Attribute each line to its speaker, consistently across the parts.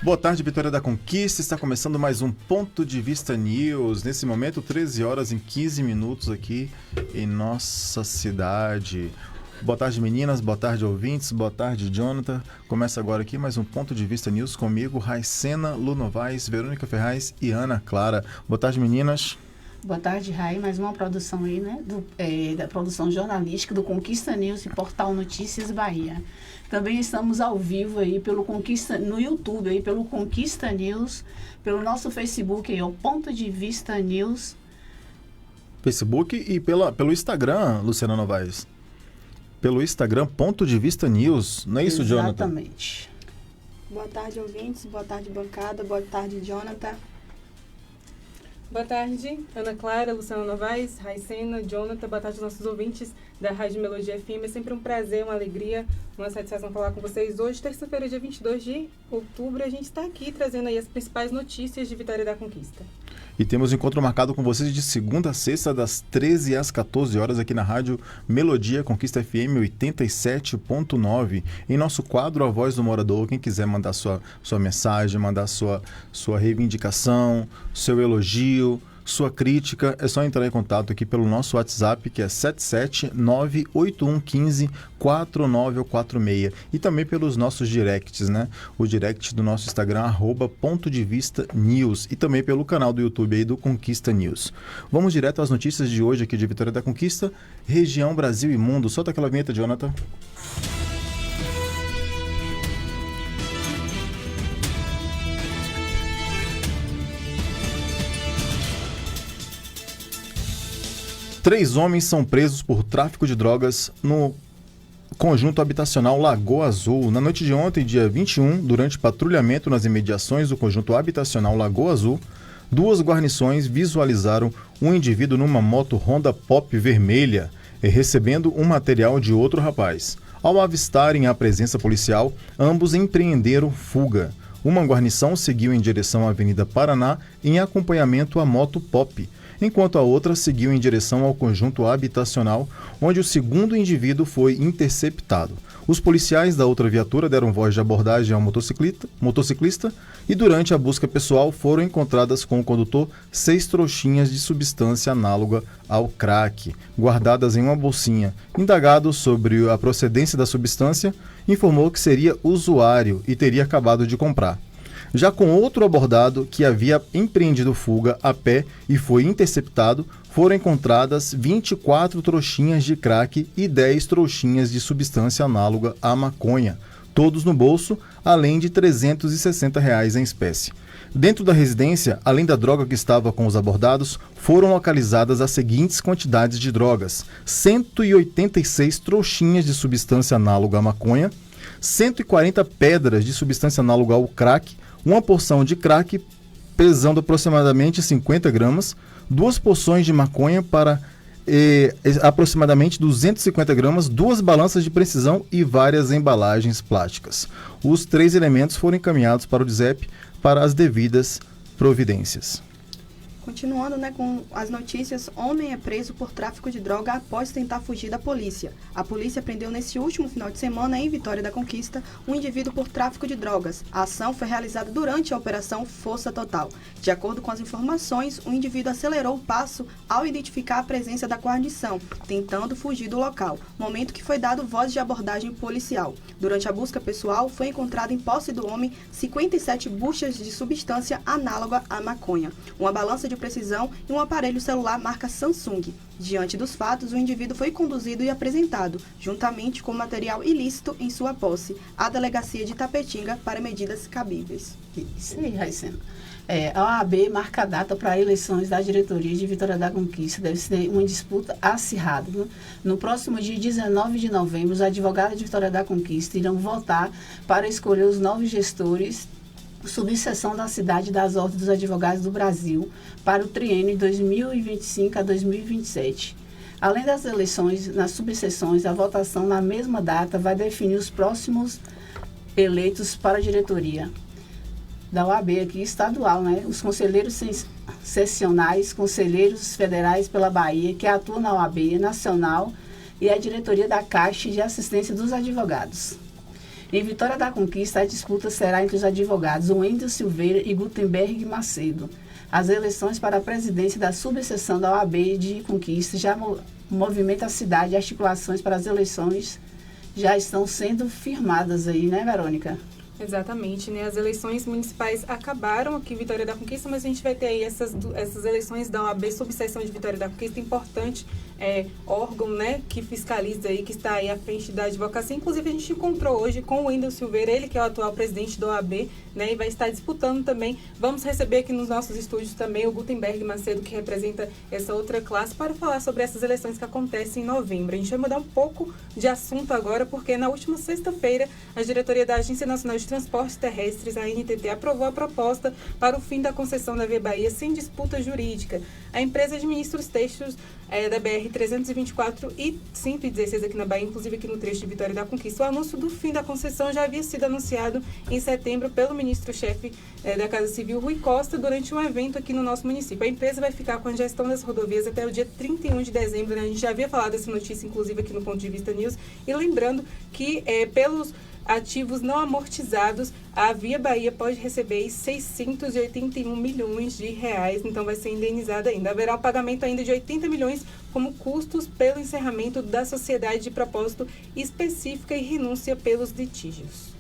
Speaker 1: Boa tarde, Vitória da Conquista. Está começando mais um Ponto de Vista News. Nesse momento, 13 horas e 15 minutos aqui em nossa cidade. Boa tarde, meninas. Boa tarde, ouvintes. Boa tarde, Jonathan. Começa agora aqui mais um Ponto de Vista News comigo, Raicena, Lu Novaes, Verônica Ferraz e Ana Clara. Boa tarde, meninas.
Speaker 2: Boa tarde, Rai. Mais uma produção aí, né? Da produção jornalística do Conquista News e Portal Notícias Bahia. Também estamos ao vivo aí no YouTube, aí pelo Conquista News, pelo nosso Facebook, aí, o Ponto de Vista News.
Speaker 1: Facebook e pelo Instagram, Luciana Novaes. Pelo Instagram, Ponto de Vista News. Não é isso, Jonathan?
Speaker 2: Exatamente.
Speaker 3: Boa tarde, ouvintes. Boa tarde, bancada. Boa tarde, Jonathan.
Speaker 4: Boa tarde, Ana Clara, Luciana Novaes, Raicena, Jonathan. Boa tarde aos nossos ouvintes da Rádio Melodia FM. É sempre um prazer, uma alegria, uma satisfação falar com vocês. Hoje, terça-feira, dia 22 de outubro, a gente está aqui trazendo aí as principais notícias de Vitória da Conquista.
Speaker 1: E temos encontro marcado com vocês de segunda a sexta, das 13 às 14 horas, aqui na Rádio Melodia Conquista FM 87.9. Em nosso quadro A Voz do Morador, quem quiser mandar sua mensagem, mandar sua reivindicação, seu elogio, sua crítica, é só entrar em contato aqui pelo nosso WhatsApp, que é 77981154946. E também pelos nossos directs, né? O direct do nosso Instagram, @Ponto de Vista News. E também pelo canal do YouTube aí do Conquista News. Vamos direto às notícias de hoje aqui de Vitória da Conquista, região Brasil e Mundo. Solta aquela vinheta, Jonathan. Três homens são presos por tráfico de drogas no conjunto habitacional Lagoa Azul. Na noite de ontem, dia 21, durante patrulhamento nas imediações do conjunto habitacional Lagoa Azul, duas guarnições visualizaram um indivíduo numa moto Honda Pop vermelha, recebendo um material de outro rapaz. Ao avistarem a presença policial, ambos empreenderam fuga. Uma guarnição seguiu em direção à Avenida Paraná em acompanhamento à moto Pop, enquanto a outra seguiu em direção ao conjunto habitacional, onde o segundo indivíduo foi interceptado. Os policiais da outra viatura deram voz de abordagem ao motociclista e durante a busca pessoal foram encontradas com o condutor 6 trouxinhas de substância análoga ao crack, guardadas em uma bolsinha. Indagado sobre a procedência da substância, informou que seria usuário e teria acabado de comprar. Já com outro abordado que havia empreendido fuga a pé e foi interceptado, foram encontradas 24 trouxinhas de crack e 10 trouxinhas de substância análoga à maconha, todos no bolso, além de R$ 360 em espécie. Dentro da residência, além da droga que estava com os abordados, foram localizadas as seguintes quantidades de drogas: 186 trouxinhas de substância análoga à maconha, 140 pedras de substância análoga ao crack, uma porção de crack pesando aproximadamente 50 gramas, 2 porções de maconha para aproximadamente 250 gramas, 2 balanças de precisão e várias embalagens plásticas. Os 3 elementos foram encaminhados para o DIZEP para as devidas providências.
Speaker 3: Continuando, com as notícias, homem é preso por tráfico de droga após tentar fugir da polícia. A polícia prendeu nesse último final de semana, em Vitória da Conquista, um indivíduo por tráfico de drogas. A ação foi realizada durante a Operação Força Total. De acordo com as informações, o indivíduo acelerou o passo ao identificar a presença da guarnição, tentando fugir do local, momento que foi dado voz de abordagem policial. Durante a busca pessoal, foi encontrado em posse do homem 57 buchas de substância análoga à maconha, uma balança de precisão e um aparelho celular marca Samsung. Diante dos fatos, o indivíduo foi conduzido e apresentado, juntamente com material ilícito em sua posse, à delegacia de Tapetinga para medidas cabíveis.
Speaker 2: Isso aí, Raicena. A OAB marca a data para eleições da diretoria de Vitória da Conquista. Deve ser uma disputa acirrada. Né? No próximo dia 19 de novembro, os advogados de Vitória da Conquista irão votar para escolher os novos gestores subseção da cidade das Ordens dos Advogados do Brasil para o triênio de 2025 a 2027. Além das eleições nas subseções, a votação na mesma data vai definir os próximos eleitos para a diretoria da OAB aqui estadual, né? Os conselheiros sessionais, conselheiros federais pela Bahia, que atuam na OAB nacional, e a diretoria da Caixa de Assistência dos Advogados. Em Vitória da Conquista, a disputa será entre os advogados Wendel Silveira e Gutenberg Macedo. As eleições para a presidência da subseção da OAB de Conquista já movimenta a cidade e articulações para as eleições já estão sendo firmadas aí, né, Verônica?
Speaker 4: Exatamente, né? As eleições municipais acabaram aqui em Vitória da Conquista, mas a gente vai ter aí essas eleições da OAB subseção de Vitória da Conquista, importante órgão, né, que fiscaliza aí, que está aí à frente da advocacia. Inclusive, a gente encontrou hoje com o Wendel Silveira, ele que é o atual presidente da OAB, né, e vai estar disputando também. Vamos receber aqui nos nossos estúdios também o Gutenberg Macedo, que representa essa outra classe, para falar sobre essas eleições que acontecem em novembro. A gente vai mudar um pouco de assunto agora, porque na última sexta-feira, a diretoria da Agência Nacional de Transportes Terrestres, a ANTT, aprovou a proposta para o fim da concessão da Via Bahia sem disputa jurídica. A empresa administra os trechos da BR-324 e 116 aqui na Bahia, inclusive aqui no trecho de Vitória da Conquista. O anúncio do fim da concessão já havia sido anunciado em setembro pelo ministro-chefe da Casa Civil, Rui Costa, durante um evento aqui no nosso município. A empresa vai ficar com a gestão das rodovias até o dia 31 de dezembro. Né? A gente já havia falado dessa notícia, inclusive, aqui no Ponto de Vista News. E lembrando que, pelos ativos não amortizados, a Via Bahia pode receber 681 milhões de reais, então vai ser indenizada ainda. Haverá um pagamento ainda de 80 milhões como custos pelo encerramento da sociedade de propósito específica e renúncia pelos litígios.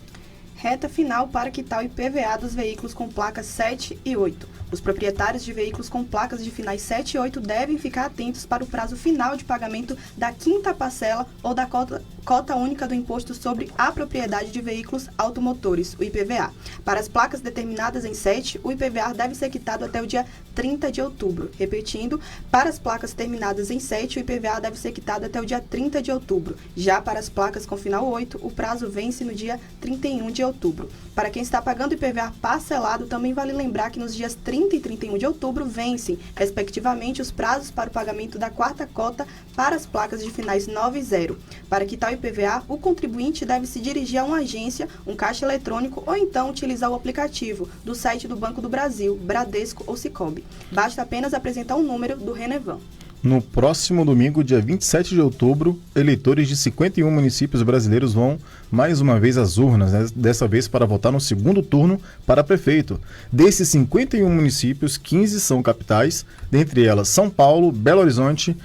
Speaker 3: Reta final para quitar o IPVA dos veículos com placas 7 e 8. Os proprietários de veículos com placas de finais 7 e 8 devem ficar atentos para o prazo final de pagamento da quinta parcela ou da cota única do Imposto sobre a Propriedade de Veículos Automotores, o IPVA. Para as placas determinadas em 7, o IPVA deve ser quitado até o dia 30 de outubro. Repetindo, para as placas terminadas em 7, o IPVA deve ser quitado até o dia 30 de outubro. Já para as placas com final 8, o prazo vence no dia 31 de outubro. Para quem está pagando IPVA parcelado, também vale lembrar que nos dias 30 e 31 de outubro vencem, respectivamente, os prazos para o pagamento da quarta cota para as placas de finais 9 e 0. Para quitar o IPVA, o contribuinte deve se dirigir a uma agência, um caixa eletrônico ou então utilizar o aplicativo do site do Banco do Brasil, Bradesco ou Sicoob. Basta apenas apresentar um número do Renevan.
Speaker 1: No próximo domingo, dia 27 de outubro, eleitores de 51 municípios brasileiros vão mais uma vez às urnas, né? Dessa vez para votar no segundo turno para prefeito. Desses 51 municípios, 15 são capitais, dentre elas São Paulo, Belo Horizonte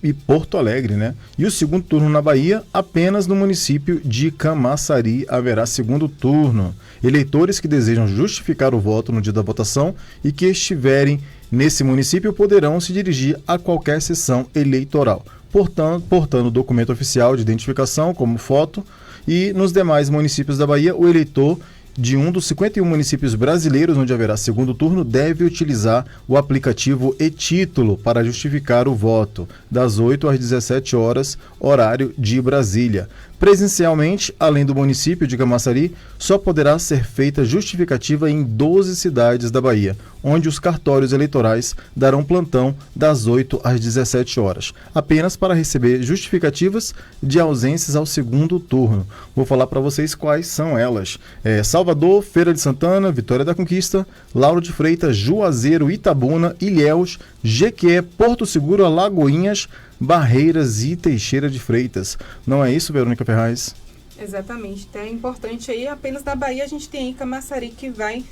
Speaker 1: e Porto Alegre, né? E o segundo turno na Bahia, apenas no município de Camaçari haverá segundo turno. Eleitores que desejam justificar o voto no dia da votação e que estiverem nesse município poderão se dirigir a qualquer sessão eleitoral, portando documento oficial de identificação, como foto, e nos demais municípios da Bahia, o eleitor de um dos 51 municípios brasileiros onde haverá segundo turno deve utilizar o aplicativo e-Título para justificar o voto, das 8 às 17 horas, horário de Brasília. Presencialmente, além do município de Camaçari, só poderá ser feita justificativa em 12 cidades da Bahia, onde os cartórios eleitorais darão plantão das 8 às 17 horas, apenas para receber justificativas de ausências ao segundo turno. Vou falar para vocês quais são elas. Salvador, Feira de Santana, Vitória da Conquista, Lauro de Freitas, Juazeiro, Itabuna, Ilhéus, Jequié, Porto Seguro, Alagoinhas, Barreiras e Teixeira de Freitas. Não é isso, Verônica Ferraz?
Speaker 4: Exatamente. Então é importante aí, apenas na Bahia a gente tem aí Camaçari que vai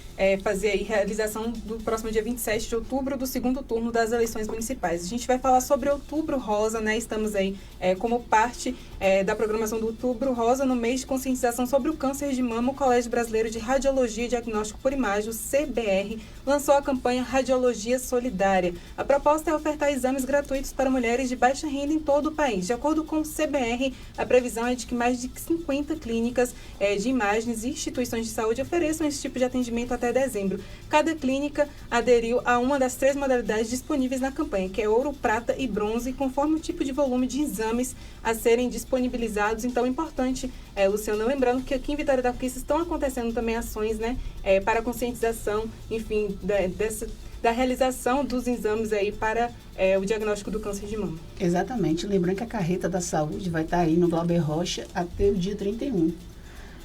Speaker 4: fazer aí realização do próximo dia 27 de outubro do segundo turno das eleições municipais. A gente vai falar sobre Outubro Rosa, né? Estamos aí como parte da programação do Outubro Rosa no mês de conscientização sobre o câncer de mama. O Colégio Brasileiro de Radiologia e Diagnóstico por Imagem, o CBR, lançou a campanha Radiologia Solidária. A proposta é ofertar exames gratuitos para mulheres de baixa renda em todo o país. De acordo com o CBR, a previsão é de que mais de 50 clínicas de imagens e instituições de saúde ofereçam esse tipo de atendimento até dezembro. Cada clínica aderiu a uma das 3 modalidades disponíveis na campanha, que é ouro, prata e bronze, conforme o tipo de volume de exames a serem disponibilizados. Então é importante, Luciana, lembrando que aqui em Vitória da Conquista estão acontecendo também ações, né, para conscientização, enfim, da realização dos exames aí para o diagnóstico do câncer de mama.
Speaker 2: Exatamente. Lembrando que a Carreta da Saúde vai estar aí no Glauber Rocha até o dia 31,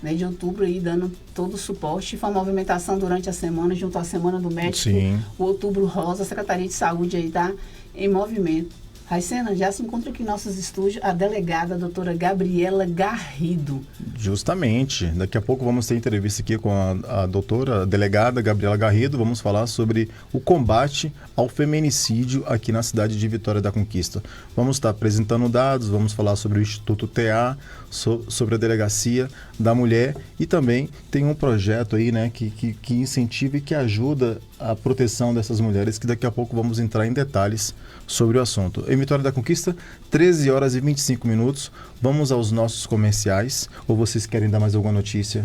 Speaker 2: né, de outubro, aí dando todo o suporte. Foi uma movimentação durante a semana, junto à Semana do Médico.
Speaker 1: Sim.
Speaker 2: O Outubro Rosa, a Secretaria de Saúde aí está em movimento. Raicena, já se encontra aqui em nossos estúdios a delegada, a doutora Gabriela Garrido.
Speaker 1: Justamente. Daqui a pouco vamos ter entrevista aqui com a doutora, a delegada Gabriela Garrido. Vamos falar sobre o combate ao feminicídio aqui na cidade de Vitória da Conquista. Vamos estar apresentando dados, vamos falar sobre o Instituto TA, sobre a Delegacia da Mulher e também tem um projeto aí, né, que incentiva e que ajuda a proteção dessas mulheres, que daqui a pouco vamos entrar em detalhes sobre o assunto. Em Vitória da Conquista, 13 horas e 25 minutos. Vamos aos nossos comerciais. Ou vocês querem dar mais alguma notícia?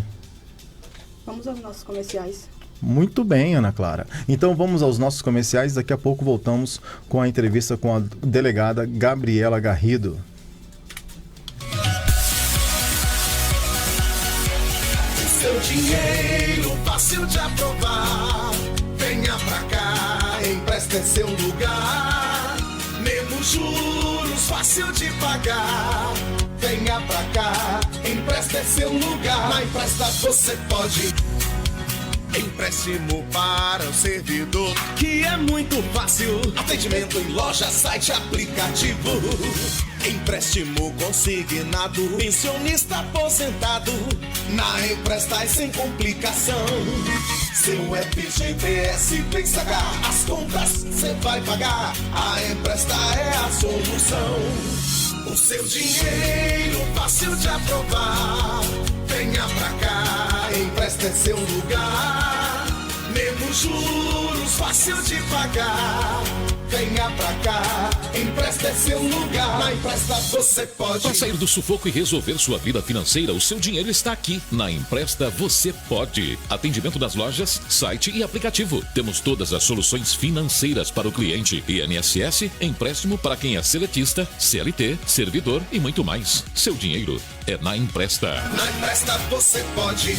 Speaker 3: Vamos aos nossos comerciais.
Speaker 1: Muito bem, Ana Clara. Então vamos aos nossos comerciais. Daqui a pouco voltamos com a entrevista com a delegada Gabriela Garrido.
Speaker 5: Seu dinheiro fácil de aprovar. Venha pra cá, empresta é seu lugar. Menos juros, fácil de pagar. Venha pra cá, empresta é seu lugar. Na Empresta você pode. Empréstimo para o servidor, que é muito fácil. Atendimento em loja, site, aplicativo. Empréstimo consignado, pensionista aposentado. Na Empresta é sem complicação. Seu FGTS vem sacar, as contas cê vai pagar. A Empresta é a solução. O seu dinheiro fácil de aprovar. Venha pra cá, Empresta é seu lugar. Menos juros, fácil de pagar. Venha pra cá, Empresta é seu lugar. Na Empresta você pode.
Speaker 6: Para sair do sufoco e resolver sua vida financeira, o seu dinheiro está aqui. Na Empresta você pode. Atendimento das lojas, site e aplicativo. Temos todas as soluções financeiras para o cliente. INSS, empréstimo para quem é seletista, CLT, servidor e muito mais. Seu dinheiro é na Empresta.
Speaker 5: Na Empresta você pode.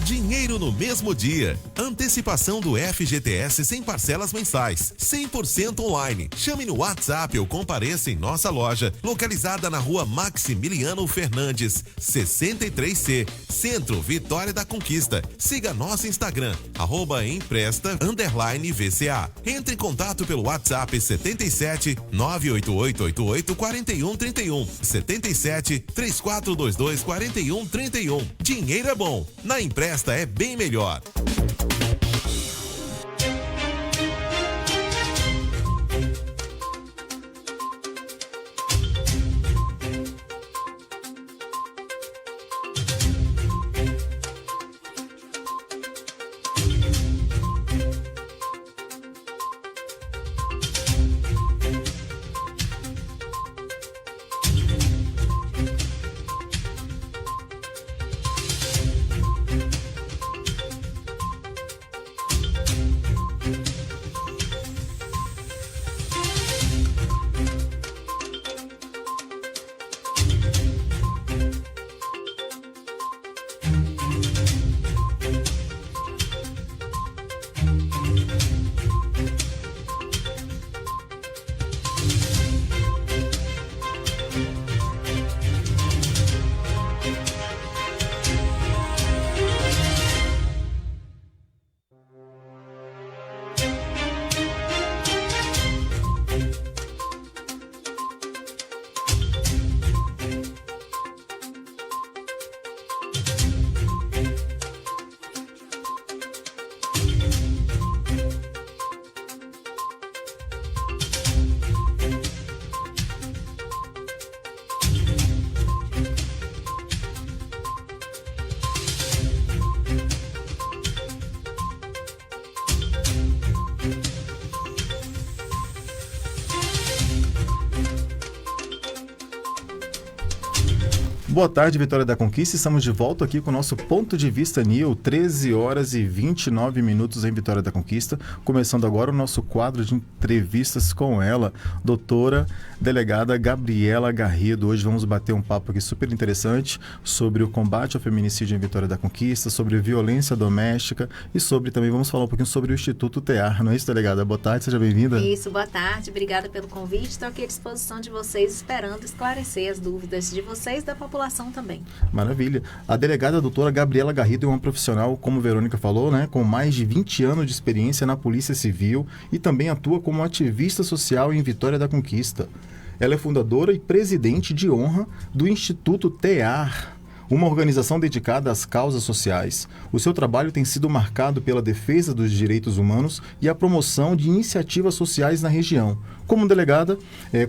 Speaker 7: Dinheiro no mesmo dia. Antecipação do FGTS sem parcelas mensais. 100% online. Chame no WhatsApp ou compareça em nossa loja, localizada na rua Maximiliano Fernandes, 63C, Centro, Vitória da Conquista. Siga nosso Instagram, @empresta_VCA. Entre em contato pelo WhatsApp 77 98888 4131, 77 3422 4131. Dinheiro é bom. Na Empresta é bem melhor.
Speaker 1: Boa tarde, Vitória da Conquista. Estamos de volta aqui com o nosso Ponto de Vista NIL, 13 horas e 29 minutos em Vitória da Conquista. Começando agora o nosso quadro de entrevistas com ela, doutora delegada Gabriela Garrido. Hoje vamos bater um papo aqui super interessante sobre o combate ao feminicídio em Vitória da Conquista, sobre violência doméstica e sobre também vamos falar um pouquinho sobre o Instituto TA. Não é isso, delegada? Boa tarde, seja bem-vinda.
Speaker 8: Isso, boa tarde. Obrigada pelo convite. Estou aqui à disposição de vocês, esperando esclarecer as dúvidas de vocês da população informação também.
Speaker 1: Maravilha. A delegada doutora Gabriela Garrido é uma profissional, como Verônica falou, né, com mais de 20 anos de experiência na Polícia Civil e também atua como ativista social em Vitória da Conquista. Ela é fundadora e presidente de honra do Instituto TEAR, uma organização dedicada às causas sociais. O seu trabalho tem sido marcado pela defesa dos direitos humanos e a promoção de iniciativas sociais na região. Como delegada,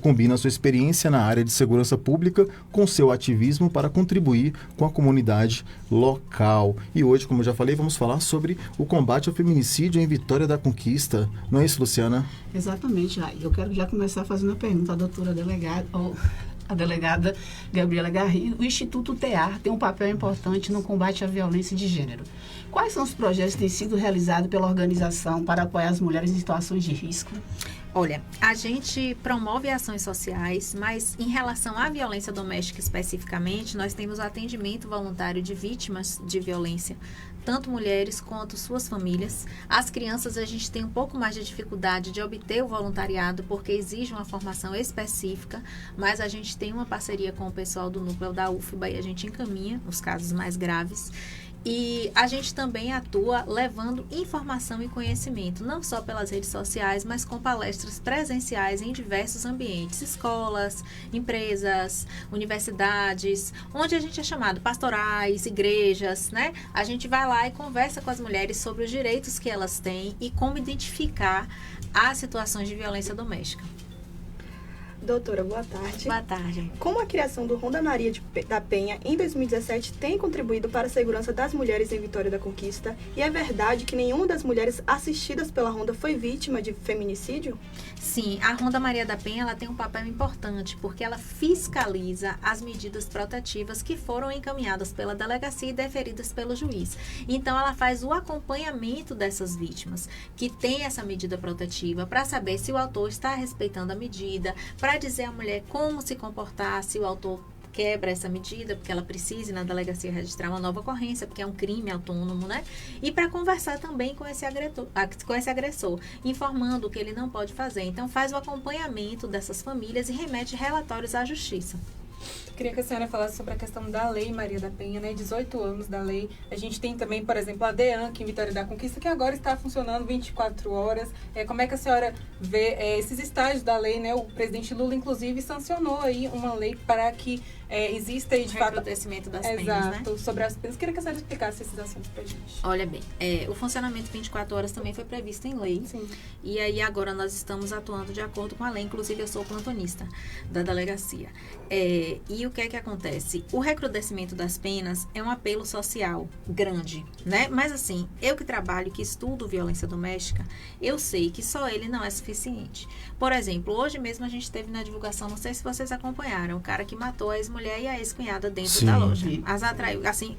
Speaker 1: combina sua experiência na área de segurança pública com seu ativismo para contribuir com a comunidade local. E hoje, como eu já falei, vamos falar sobre o combate ao feminicídio em Vitória da Conquista. Não é isso, Luciana?
Speaker 2: Exatamente, Rai. Eu quero já começar fazendo a pergunta à doutora delegada, a delegada Gabriela Garrido. O Instituto TEAR tem um papel importante no combate à violência de gênero. Quais são os projetos que têm sido realizados pela organização para apoiar as mulheres em situações de risco?
Speaker 8: Olha, a gente promove ações sociais, mas em relação à violência doméstica especificamente, nós temos o atendimento voluntário de vítimas de violência, tanto mulheres quanto suas famílias. As crianças, a gente tem um pouco mais de dificuldade de obter o voluntariado, porque exige uma formação específica, mas a gente tem uma parceria com o pessoal do núcleo da UFBA e a gente encaminha os casos mais graves. E a gente também atua levando informação e conhecimento, não só pelas redes sociais, mas com palestras presenciais em diversos ambientes, escolas, empresas, universidades, onde a gente é chamado pastorais, igrejas, né? A gente vai lá e conversa com as mulheres sobre os direitos que elas têm e como identificar as situações de violência doméstica.
Speaker 3: Doutora, boa tarde.
Speaker 8: Boa tarde.
Speaker 3: Como a criação do Ronda Maria da Penha em 2017 tem contribuído para a segurança das mulheres em Vitória da Conquista? E é verdade que nenhuma das mulheres assistidas pela Ronda foi vítima de feminicídio?
Speaker 8: Sim, a Ronda Maria da Penha ela tem um papel importante porque ela fiscaliza as medidas protetivas que foram encaminhadas pela delegacia e deferidas pelo juiz. Então, ela faz o acompanhamento dessas vítimas que têm essa medida protetiva para saber se o autor está respeitando a medida, para dizer à mulher como se comportar se o autor quebra essa medida, porque ela precisa ir na delegacia registrar uma nova ocorrência, porque é um crime autônomo, né? E para conversar também com esse agressor, informando o que ele não pode fazer. Então, faz o acompanhamento dessas famílias e remete relatórios à justiça.
Speaker 4: Queria que a senhora falasse sobre a questão da Lei Maria da Penha, né? 18 anos da lei. A gente tem também, por exemplo, a DEAN aqui em Vitória da Conquista, que agora está funcionando 24 horas. Como é que a senhora vê esses estágios da lei, né? O presidente Lula, inclusive, sancionou aí uma lei para que exista aí, de fato,
Speaker 8: recrudescimento das penas,
Speaker 4: exato,
Speaker 8: né?
Speaker 4: Sobre as penas. Queria que a senhora explicasse esses assuntos pra gente.
Speaker 8: Olha bem, o funcionamento 24 horas também foi previsto em lei.
Speaker 4: Sim.
Speaker 8: E aí agora nós estamos atuando de acordo com a lei, inclusive eu sou plantonista da delegacia. E o que é que acontece? O recrudescimento das penas é um apelo social grande, né? Mas assim, eu que trabalho, que estudo violência doméstica, eu sei que só ele não é suficiente. Por exemplo, hoje mesmo a gente teve na divulgação, não sei se vocês acompanharam, o cara que matou a ex-mulher e a ex-cunhada dentro da loja. As atraiu, assim,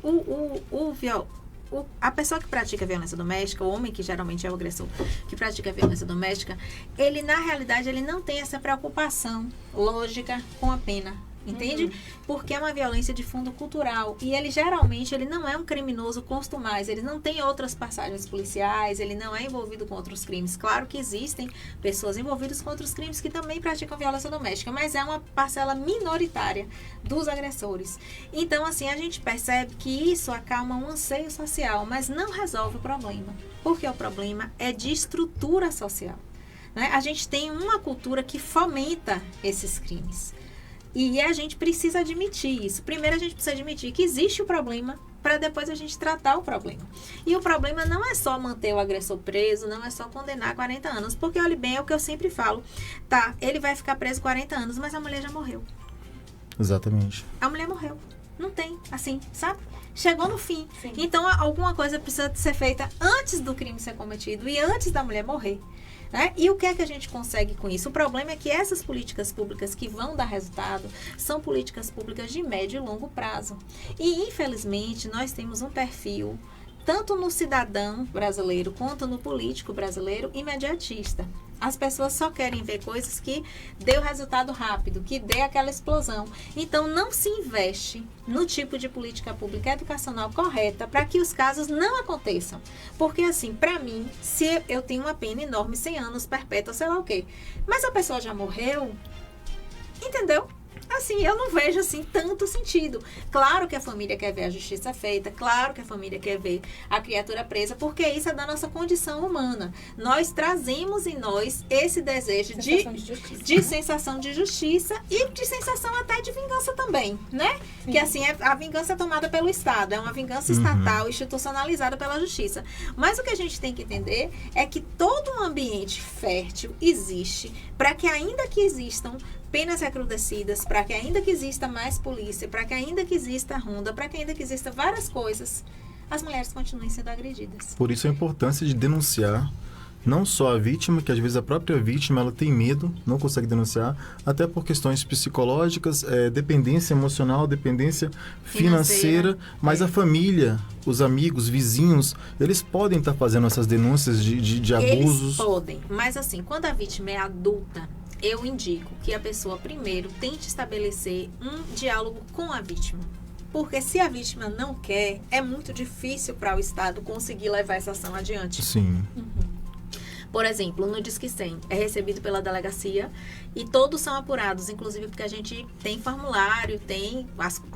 Speaker 8: a pessoa que pratica violência doméstica, o homem que geralmente é o agressor que pratica violência doméstica, ele na realidade ele não tem essa preocupação lógica com a pena. Entende? Porque é uma violência de fundo cultural. E ele geralmente ele não é um criminoso costumais. Ele não tem outras passagens policiais. Ele não é envolvido com outros crimes. Claro que existem pessoas envolvidas com outros crimes que também praticam violência doméstica. Mas é uma parcela minoritária dos agressores. Então, assim, a gente percebe que isso acalma um anseio social. Mas não resolve o problema. Porque o problema é de estrutura social, né? A gente tem uma cultura que fomenta esses crimes. E a gente precisa admitir isso. Primeiro a gente precisa admitir que existe o problema para depois a gente tratar o problema. E o problema não é só manter o agressor preso, não é só condenar 40 anos. Porque, olha bem, é o que eu sempre falo. Tá, ele vai ficar preso 40 anos, mas a mulher já morreu.
Speaker 1: Exatamente.
Speaker 8: A mulher morreu. Não tem, assim, sabe? Chegou no fim.
Speaker 4: Sim.
Speaker 8: Então, alguma coisa precisa ser feita antes do crime ser cometido e antes da mulher morrer. Né? E o que é que a gente consegue com isso? O problema é que essas políticas públicas que vão dar resultado são políticas públicas de médio e longo prazo. E, infelizmente, nós temos um perfil, tanto no cidadão brasileiro quanto no político brasileiro, imediatista. As pessoas só querem ver coisas que dê o resultado rápido, que dê aquela explosão. Então, não se investe no tipo de política pública educacional correta para que os casos não aconteçam. Porque, assim, para mim, se eu tenho uma pena enorme, 100 anos, perpétua, sei lá o quê, mas a pessoa já morreu, entendeu? assim, eu não vejo assim tanto sentido. Claro que a família quer ver a justiça feita, claro que a família quer ver a criatura presa, porque isso é da nossa condição humana. Nós trazemos em nós esse desejo de sensação de justiça e de sensação até de vingança também, né? Sim. Que assim, a vingança é tomada pelo Estado, é uma vingança estatal, institucionalizada pela justiça. Mas o que a gente tem que entender é que todo um ambiente fértil existe para que, ainda que existam penas recrudescidas, para que ainda que exista mais polícia, para que ainda que exista ronda, para que ainda que exista várias coisas, as mulheres continuem sendo agredidas.
Speaker 1: Por isso a importância de denunciar não só a vítima, que às vezes a própria vítima ela tem medo, não consegue denunciar, até por questões psicológicas, dependência emocional, dependência financeira, mas a família, os amigos, vizinhos, eles podem estar fazendo essas denúncias de abusos.
Speaker 8: Eles podem, mas assim, quando a vítima é adulta, eu indico que a pessoa primeiro tente estabelecer um diálogo com a vítima. Porque se a vítima não quer, é muito difícil para o Estado conseguir levar essa ação adiante.
Speaker 1: Sim.
Speaker 8: Por exemplo, no Disque 100 é recebido pela delegacia e todos são apurados, inclusive porque a gente tem formulário,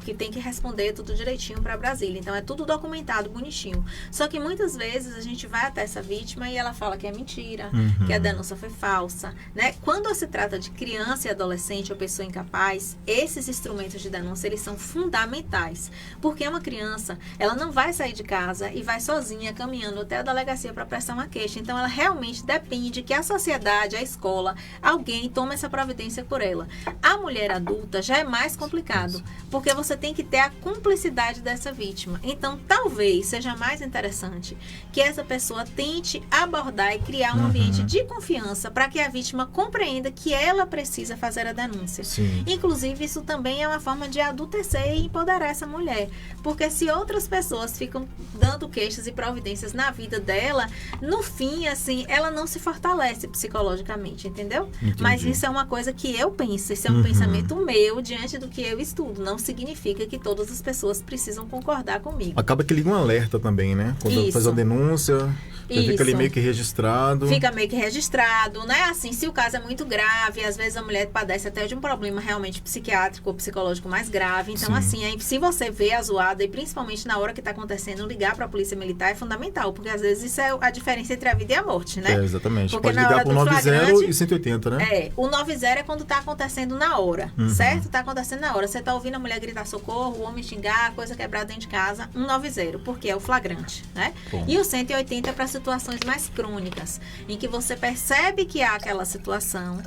Speaker 8: que tem que responder tudo direitinho para Brasília. Então, é tudo documentado, bonitinho. Só que muitas vezes a gente vai até essa vítima e ela fala que é mentira, que a denúncia foi falsa, né? Quando se trata de criança e adolescente ou pessoa incapaz, esses instrumentos de denúncia, eles são fundamentais. Porque uma criança, ela não vai sair de casa e vai sozinha caminhando até a delegacia para prestar uma queixa. Então, ela realmente depende que a sociedade, a escola, alguém tome essa providência por ela. A mulher adulta já é mais complicado, porque você tem que ter a cumplicidade dessa vítima. Então, talvez seja mais interessante que essa pessoa tente abordar e criar um ambiente de confiança para que a vítima compreenda que ela precisa fazer a denúncia.
Speaker 1: Sim.
Speaker 8: Inclusive, isso também é uma forma de adultecer e empoderar essa mulher, porque se outras pessoas ficam dando queixas e providências na vida dela, no fim, assim, ela não se fortalece psicologicamente, entendeu?
Speaker 1: Entendi.
Speaker 8: Mas isso é uma coisa que eu penso, isso é um pensamento meu diante do que eu estudo. Não significa que todas as pessoas precisam concordar comigo.
Speaker 1: Acaba que liga um alerta também, né? Quando faz a denúncia, fica ali meio que registrado.
Speaker 8: Fica meio que registrado, né? Assim, se o caso é muito grave, às vezes a mulher padece até de um problema realmente psiquiátrico ou psicológico mais grave. Então, assim, se você vê a zoada, e principalmente na hora que está acontecendo, ligar para a polícia militar é fundamental, porque às vezes isso é a diferença entre a vida e a morte, né?
Speaker 1: Exatamente.
Speaker 8: Porque
Speaker 1: pode ligar para o 90 e 180, né?
Speaker 8: O 90 é quando está acontecendo na hora, certo? Está acontecendo na hora. Você está ouvindo a mulher gritar socorro, o homem xingar, coisa quebrada dentro de casa, 190, porque é o flagrante, né?
Speaker 1: Bom.
Speaker 8: E o 180 é para situações mais crônicas, em que você percebe que há aquela situação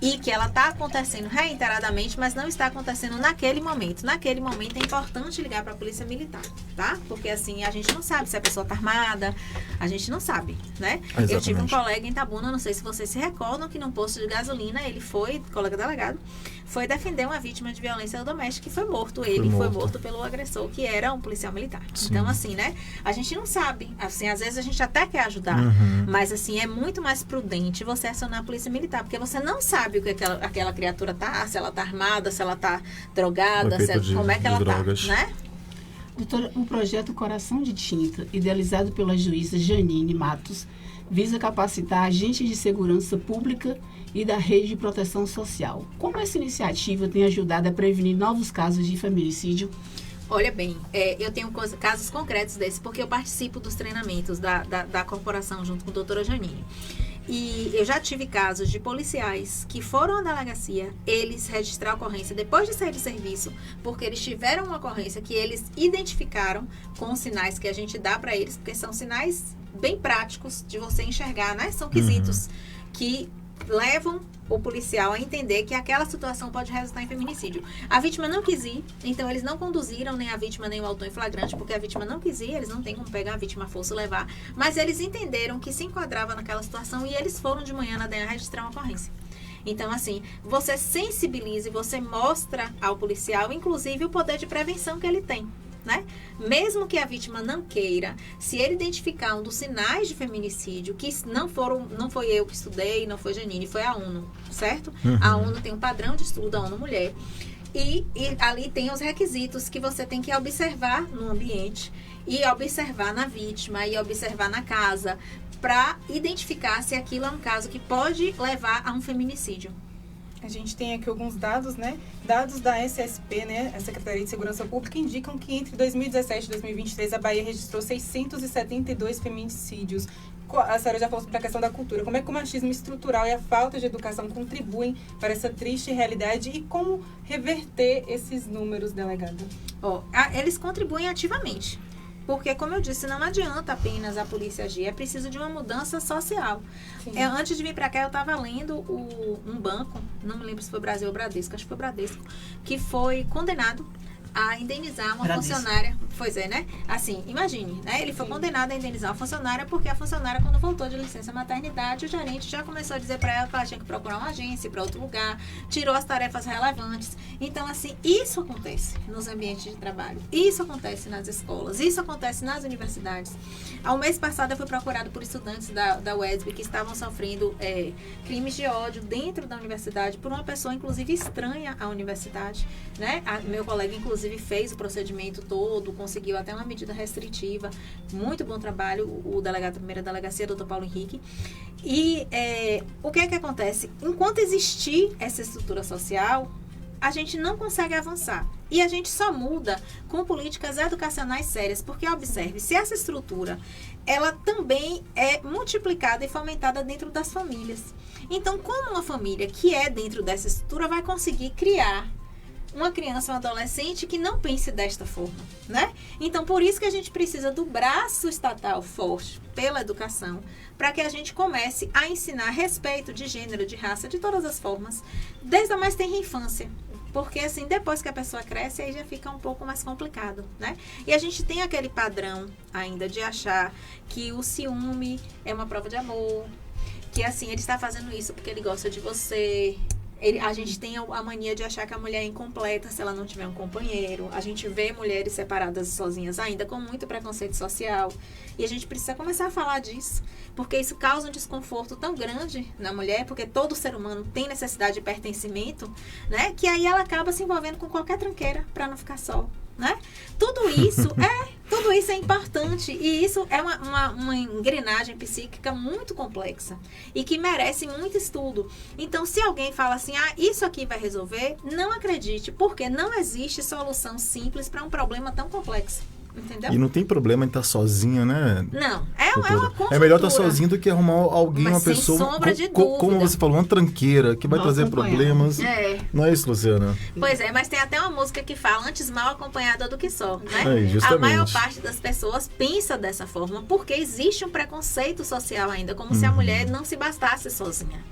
Speaker 8: e que ela está acontecendo reiteradamente, mas não está acontecendo naquele momento. Naquele momento é importante ligar para a polícia militar, tá? Porque assim, a gente não sabe se a pessoa está armada, a gente não sabe, né?
Speaker 1: Exatamente.
Speaker 8: Eu tive um colega em Itabuna, não sei se vocês se recordam, que num posto de gasolina, ele foi, colega delegado, foi defender uma vítima de violência doméstica e foi morto. Ele foi morto pelo agressor, que era um policial militar.
Speaker 1: Sim.
Speaker 8: Então, assim, né? A gente não sabe. Assim, às vezes a gente até quer ajudar, mas, assim, é muito mais prudente você acionar a polícia militar, porque você não sabe o que aquela criatura tá, se ela tá armada, se ela tá drogada, como é que ela
Speaker 1: drogas.
Speaker 8: tá, né?
Speaker 2: Doutora, o projeto Coração de Tinta, idealizado pela juíza Janine Matos, visa capacitar agentes de segurança pública e da rede de proteção social. Como essa iniciativa tem ajudado a prevenir novos casos de feminicídio?
Speaker 8: Olha bem, eu tenho casos concretos desses, porque eu participo dos treinamentos da corporação junto com a doutora Janine. E eu já tive casos de policiais que foram à delegacia, eles registrar a ocorrência depois de sair do serviço, porque eles tiveram uma ocorrência que eles identificaram com os sinais que a gente dá para eles, porque são sinais bem práticos de você enxergar, né? São quesitos que levam o policial a entender que aquela situação pode resultar em feminicídio. A vítima não quis ir, então eles não conduziram nem a vítima nem o autor em flagrante, porque a vítima não quis ir, eles não têm como pegar a vítima à força e levar, mas eles entenderam que se enquadrava naquela situação e eles foram de manhã na DEA registrar uma ocorrência. Então, assim, você sensibiliza e você mostra ao policial, inclusive, o poder de prevenção que ele tem, né? Mesmo que a vítima não queira, se ele identificar um dos sinais de feminicídio, que não foi eu que estudei, não foi Janine, foi a ONU, certo? A ONU tem um padrão de estudo, a ONU Mulher, e ali tem os requisitos que você tem que observar no ambiente, e observar na vítima, e observar na casa, para identificar se aquilo é um caso que pode levar a um feminicídio.
Speaker 4: A gente tem aqui alguns dados, né? Dados da SSP, né? A Secretaria de Segurança Pública, indicam que entre 2017 e 2023 a Bahia registrou 672 feminicídios. A senhora já falou sobre a questão da cultura. Como é que o machismo estrutural e a falta de educação contribuem para essa triste realidade e como reverter esses números, delegada?
Speaker 8: Eles contribuem ativamente. Porque, como eu disse, não adianta apenas a polícia agir, é preciso de uma mudança social. Antes de vir para cá, eu estava lendo um banco, não me lembro se foi Brasil ou Bradesco, acho que foi Bradesco, que foi condenado a indenizar uma funcionária. Pois é, né? Assim, imagine, né? Ele foi condenado a indenizar uma funcionária porque a funcionária, quando voltou de licença maternidade, o gerente já começou a dizer para ela que ela tinha que procurar uma agência para outro lugar, tirou as tarefas relevantes. Então, assim, isso acontece nos ambientes de trabalho, isso acontece nas escolas, isso acontece nas universidades. Ao mês passado, eu fui procurado por estudantes da UESB que estavam sofrendo crimes de ódio dentro da universidade por uma pessoa, inclusive, estranha à universidade, né? Meu colega, inclusive, fez o procedimento todo, conseguiu até uma medida restritiva. Muito bom trabalho, o delegado da primeira delegacia, Dr. Paulo Henrique. E o que é que acontece? Enquanto existir essa estrutura social, a gente não consegue avançar. E a gente só muda com políticas educacionais sérias, porque, observe, se essa estrutura, ela também é multiplicada e fomentada dentro das famílias. Então, como uma família que é dentro dessa estrutura vai conseguir criar uma criança, um adolescente que não pense desta forma, né? Então, por isso que a gente precisa do braço estatal forte pela educação, para que a gente comece a ensinar respeito de gênero, de raça, de todas as formas, desde a mais tenra infância. Porque, assim, depois que a pessoa cresce, aí já fica um pouco mais complicado, né? E a gente tem aquele padrão ainda de achar que o ciúme é uma prova de amor, que, assim, ele está fazendo isso porque ele gosta de você. A gente tem a mania de achar que a mulher é incompleta se ela não tiver um companheiro. A gente vê mulheres separadas e sozinhas ainda com muito preconceito social. E a gente precisa começar a falar disso, porque isso causa um desconforto tão grande na mulher, porque todo ser humano tem necessidade de pertencimento, né? Que aí ela acaba se envolvendo com qualquer tranqueira para não ficar só, né? Tudo isso é importante, e isso é uma engrenagem psíquica muito complexa e que merece muito estudo. Então, se alguém fala assim, isso aqui vai resolver, não acredite, porque não existe solução simples para um problema tão complexo. Entendeu?
Speaker 1: E não tem problema em estar sozinha, né?
Speaker 8: Não, é uma construtora.
Speaker 1: É melhor estar sozinho do que arrumar alguém,
Speaker 8: mas
Speaker 1: uma pessoa,
Speaker 8: sem sombra de dúvida,
Speaker 1: como você falou, uma tranqueira, que vai trazer problemas. Não é isso, Luciana?
Speaker 8: Pois é, mas tem até uma música que fala antes mal acompanhada do que só, né?
Speaker 1: Justamente.
Speaker 8: A maior parte das pessoas pensa dessa forma, porque existe um preconceito social ainda, como se a mulher não se bastasse sozinha.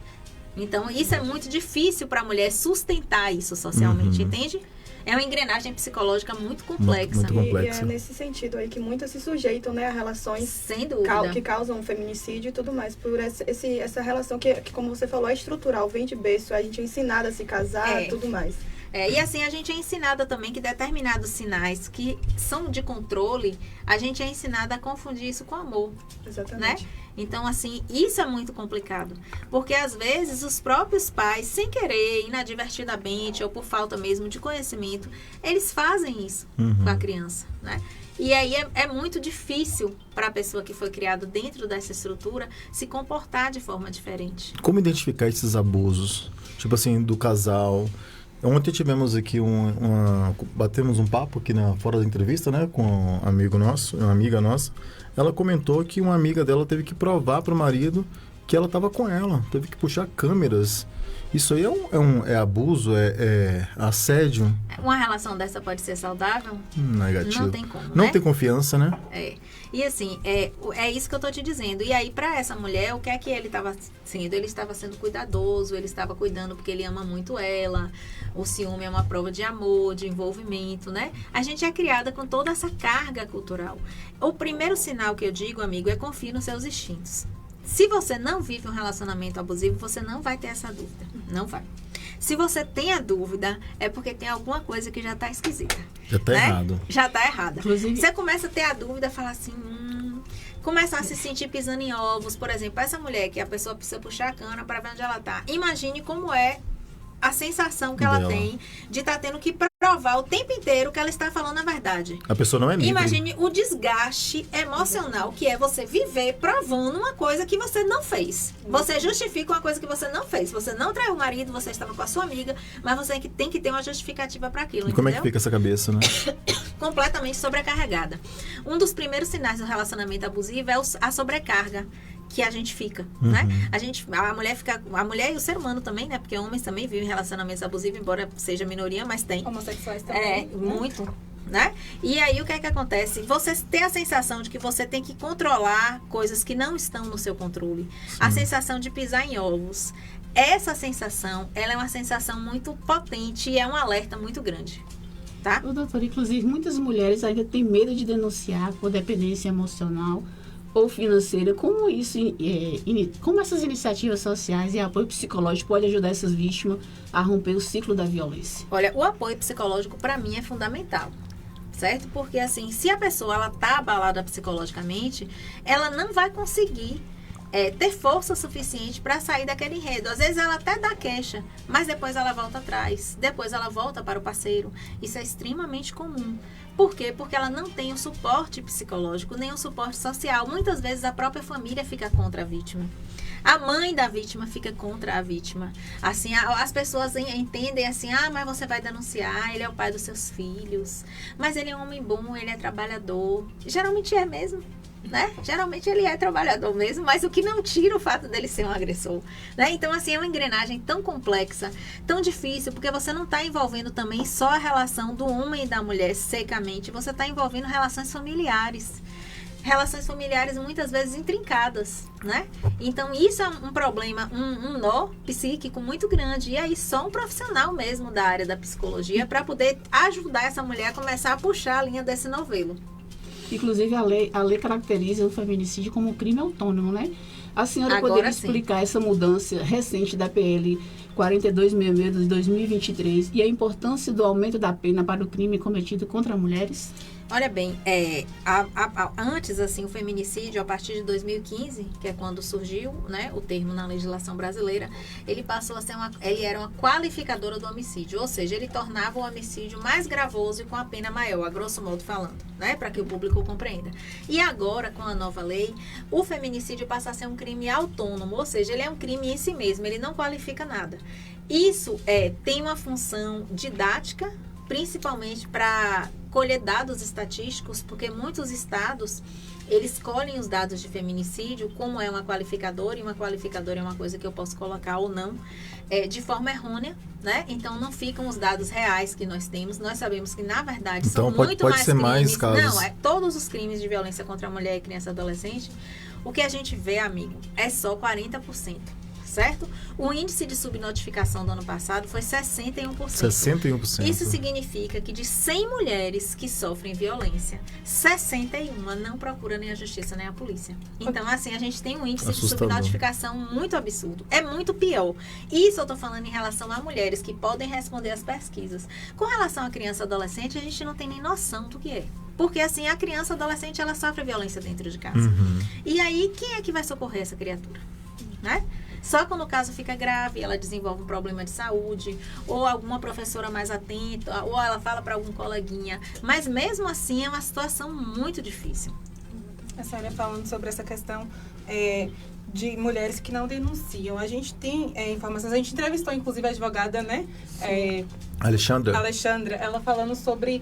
Speaker 8: Então, isso é muito difícil para a mulher sustentar isso socialmente, entende? É uma engrenagem psicológica muito complexa.
Speaker 1: Muito complexa.
Speaker 3: E é nesse sentido aí que muitas se sujeitam, né, a relações
Speaker 8: sem dúvida
Speaker 3: que causam feminicídio e tudo mais. Por essa relação que, como você falou, é estrutural, vem de berço, a gente é ensinada a se casar e tudo mais.
Speaker 8: E assim, a gente é ensinada também que determinados sinais que são de controle, a gente é ensinada a confundir isso com amor.
Speaker 3: Exatamente.
Speaker 8: Né? Então, assim, isso é muito complicado. Porque, às vezes, os próprios pais, sem querer, inadvertidamente, ou por falta mesmo de conhecimento, eles fazem isso com a criança, né? E aí é muito difícil para a pessoa que foi criada dentro dessa estrutura se comportar de forma diferente.
Speaker 1: Como identificar esses abusos? Tipo assim, do casal. Ontem tivemos aqui batemos um papo aqui fora da entrevista, né, com um amigo nosso, uma amiga nossa. Ela comentou que uma amiga dela teve que provar para o marido que ela estava com ela, teve que puxar câmeras. Isso aí é abuso, é assédio.
Speaker 8: Uma relação dessa pode ser saudável?
Speaker 1: Negativo.
Speaker 8: Não tem como,
Speaker 1: Não
Speaker 8: né?
Speaker 1: tem confiança, né?
Speaker 8: E assim, é isso que eu tô te dizendo. E aí, para essa mulher, o que é que ele estava sendo? Ele estava sendo cuidadoso, ele estava cuidando porque ele ama muito ela. O ciúme é uma prova de amor, de envolvimento, né? A gente é criada com toda essa carga cultural. O primeiro sinal que eu digo, amigo, é confie nos seus instintos. Se você não vive um relacionamento abusivo, você não vai ter essa dúvida. Não vai. Se você tem a dúvida, é porque tem alguma coisa que já está esquisita.
Speaker 1: Já está errado.
Speaker 8: Já está errada.
Speaker 2: Inclusive,
Speaker 8: você começa a ter a dúvida, fala assim, começa a se sentir pisando em ovos. Por exemplo, essa mulher que a pessoa precisa puxar a cana para ver onde ela está. Imagine como é a sensação que ela tem de estar tendo que provar provar o tempo inteiro que ela está falando a verdade.
Speaker 1: A pessoa não é livre.
Speaker 8: Imagine o desgaste emocional que é você viver provando uma coisa que você não fez. Você justifica uma coisa que você não fez. Você não traiu o marido, você estava com a sua amiga, mas você tem que ter uma justificativa para aquilo,
Speaker 1: E como é que fica essa cabeça, né?
Speaker 8: Completamente sobrecarregada. Um dos primeiros sinais do relacionamento abusivo é a sobrecarga que a gente fica, né? A mulher e o ser humano também, né? Porque homens também vivem relacionamentos abusivos, embora seja minoria, mas tem.
Speaker 4: Homossexuais também.
Speaker 8: Muito, né? E aí o que é que acontece? Você tem a sensação de que você tem que controlar coisas que não estão no seu controle. Sim. A sensação de pisar em ovos. Essa sensação, ela é uma sensação muito potente e é um alerta muito grande. Tá?
Speaker 2: O doutor, inclusive, muitas mulheres ainda têm medo de denunciar por dependência emocional ou financeira. Como isso, como essas iniciativas sociais e apoio psicológico pode ajudar essas vítimas a romper o ciclo da violência?
Speaker 8: Olha, o apoio psicológico, para mim, é fundamental. Certo? Porque, assim, se a pessoa ela tá abalada psicologicamente, ela não vai conseguir ter força suficiente para sair daquele enredo. Às vezes ela até dá queixa, mas depois ela volta atrás. Depois ela volta para o parceiro. Isso é extremamente comum. Por quê? Porque ela não tem o suporte psicológico, nem o suporte social. Muitas vezes a própria família fica contra a vítima. A mãe da vítima fica contra a vítima. Assim, as pessoas entendem assim, mas você vai denunciar, ele é o pai dos seus filhos. Mas ele é um homem bom, ele é trabalhador. Geralmente é mesmo. Né? Geralmente ele é trabalhador mesmo, mas o que não tira o fato dele ser um agressor, né? Então, assim, é uma engrenagem tão complexa, tão difícil, porque você não está envolvendo também só a relação do homem e da mulher secamente, você está envolvendo relações familiares muitas vezes intrincadas, né? Então, isso é um problema, um nó psíquico muito grande, e aí só um profissional mesmo da área da psicologia para poder ajudar essa mulher a começar a puxar a linha desse novelo.
Speaker 2: Inclusive, a lei caracteriza o feminicídio como um crime autônomo, né? A senhora
Speaker 8: Agora
Speaker 2: poderia
Speaker 8: sim.
Speaker 2: explicar essa mudança recente da PL 4266 de 2023 e a importância do aumento da pena para o crime cometido contra mulheres?
Speaker 8: Olha bem, antes, assim, o feminicídio, a partir de 2015, que é quando surgiu, né, o termo na legislação brasileira, ele passou a ser ele era uma qualificadora do homicídio, ou seja, ele tornava o homicídio mais gravoso e com a pena maior, a grosso modo falando, né, para que o público compreenda. E agora, com a nova lei, o feminicídio passa a ser um crime autônomo, ou seja, ele é um crime em si mesmo, ele não qualifica nada. Isso tem uma função didática, principalmente para colher dados estatísticos, porque muitos estados, eles colhem os dados de feminicídio, como é uma qualificadora, e uma qualificadora é uma coisa que eu posso colocar ou não, de forma errônea, né? Então, não ficam os dados reais que nós temos. Nós sabemos que, na verdade,
Speaker 1: então,
Speaker 8: são muito mais
Speaker 1: ser
Speaker 8: crimes.
Speaker 1: Mais casos.
Speaker 8: Não, todos os crimes de violência contra a mulher e criança e adolescente, o que a gente vê, amigo, é só 40%. Certo? O índice de subnotificação do ano passado foi 61%.
Speaker 1: 61%.
Speaker 8: Isso significa que de 100 mulheres que sofrem violência, 61 não procuram nem a justiça nem a polícia. Então, assim, a gente tem um índice de subnotificação muito absurdo. É muito pior. Isso eu tô falando em relação a mulheres que podem responder às pesquisas. Com relação à criança e adolescente, a gente não tem nem noção do que é. Porque, assim, a criança e adolescente, ela sofre violência dentro de casa.
Speaker 1: Uhum.
Speaker 8: E aí, quem é que vai socorrer essa criatura? Né? Só quando o caso fica grave, ela desenvolve um problema de saúde, ou alguma professora mais atenta, ou ela fala para algum coleguinha. Mas mesmo assim é uma situação muito difícil.
Speaker 4: A senhora falando sobre essa questão de mulheres que não denunciam. A gente tem informações, a gente entrevistou inclusive a advogada, né? Alexandra, ela falando sobre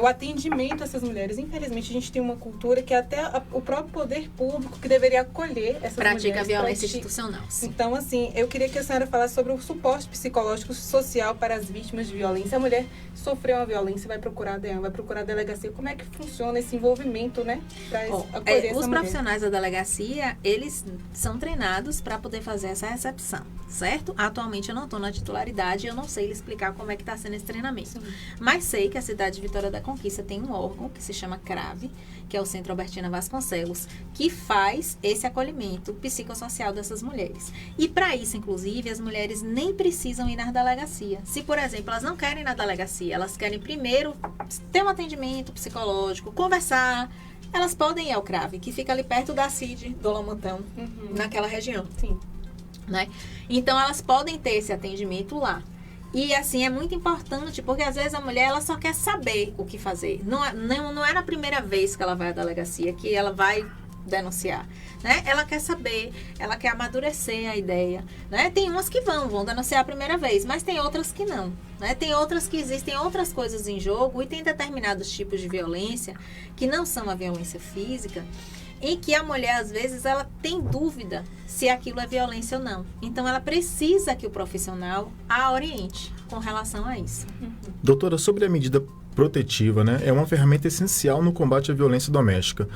Speaker 4: o atendimento a essas mulheres. Infelizmente, a gente tem uma cultura que até o próprio poder público que deveria acolher essas mulheres.
Speaker 8: Pratica violência institucional. Sim.
Speaker 4: Então, assim, eu queria que a senhora falasse sobre o suporte psicológico social para as vítimas de violência. A mulher sofreu uma violência, vai procurar a delegacia. Como é que funciona esse envolvimento, né? Para acolher essa
Speaker 8: os
Speaker 4: mulher?
Speaker 8: profissionais da delegacia, eles são treinados para poder fazer essa recepção, certo? Atualmente eu não estou na titularidade e eu não sei lhe explicar como é que está sendo esse treinamento. Sim. Mas sei que a cidade de Vitória da Conquista tem um órgão que se chama CRAVE, que é o Centro Albertina Vasconcelos, que faz esse acolhimento psicossocial dessas mulheres. E para isso, inclusive, as mulheres nem precisam ir na delegacia. Se, por exemplo, elas não querem ir na delegacia, elas querem primeiro ter um atendimento psicológico, conversar, elas podem ir ao CRAVE, que fica ali perto da CID, do Lamontão, naquela região.
Speaker 4: Sim.
Speaker 8: Né? Então, elas podem ter esse atendimento lá. E assim, é muito importante, porque às vezes a mulher ela só quer saber o que fazer. Não é na primeira vez que ela vai à delegacia que ela vai denunciar, né? Ela quer saber, ela quer amadurecer a ideia, né? Tem umas que vão denunciar a primeira vez, mas tem outras que não, né? Tem outras que existem outras coisas em jogo e tem determinados tipos de violência que não são a violência física, em que a mulher, às vezes, ela tem dúvida se aquilo é violência ou não. Então, ela precisa que o profissional a oriente com relação a isso.
Speaker 1: Doutora, sobre a medida protetiva, né? É uma ferramenta essencial no combate à violência doméstica.